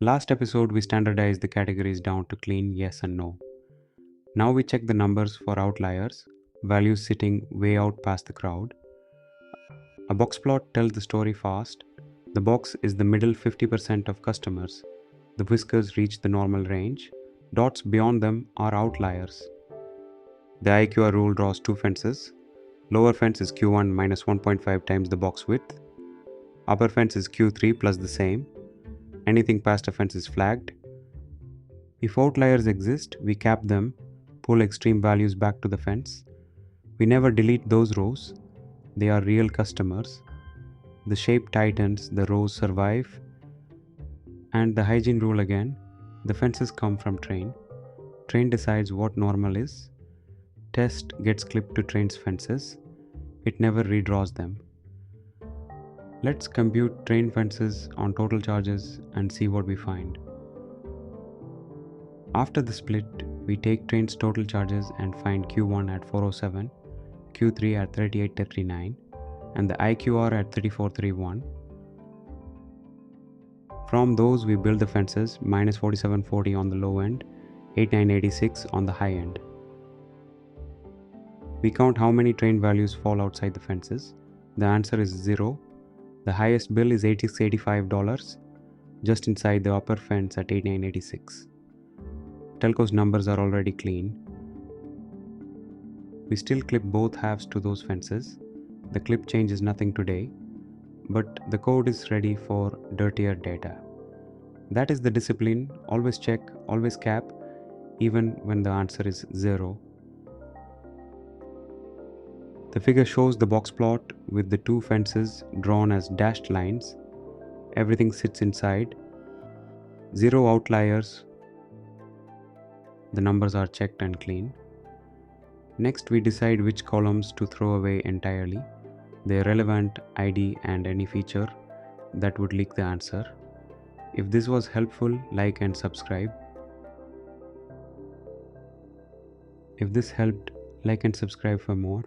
Last episode we standardized the categories down to clean yes and no. Now we check the numbers for outliers, values sitting way out past the crowd. A box plot tells the story fast. The box is the middle 50% of customers. The whiskers reach the normal range. Dots beyond them are outliers. The IQR rule draws two fences. Lower fence is Q1 minus 1.5 times the box width. Upper fence is Q3 plus the same. Anything past a fence is flagged. If outliers exist, we cap them, pull extreme values back to the fence. We never delete those rows. They are real customers. The shape tightens, the rows survive. And the hygiene rule again. The fences come from train. Train decides what normal is. Test gets clipped to train's fences. It never redraws them. Let's compute train fences on total charges and see what we find. After the split, we take train's total charges and find Q1 at 407, Q3 at 3839, and the IQR at 3431. From those, we build the fences minus 4740 on the low end, 8986 on the high end. We count how many train values fall outside the fences. The answer is 0. The highest bill is $8685, just inside the upper fence at 8986. Telco's numbers are already clean. We still clip both halves to those fences. The clip changes nothing today, but the code is ready for dirtier data. That is the discipline: always check, always cap, even when the answer is 0. The figure shows the box plot with the two fences drawn as dashed lines. Everything sits inside. 0 outliers. The numbers are checked and clean. Next, we decide which columns to throw away entirely: the relevant ID and any feature that would leak the answer. If this was helpful, like and subscribe. If this helped, like and subscribe for more.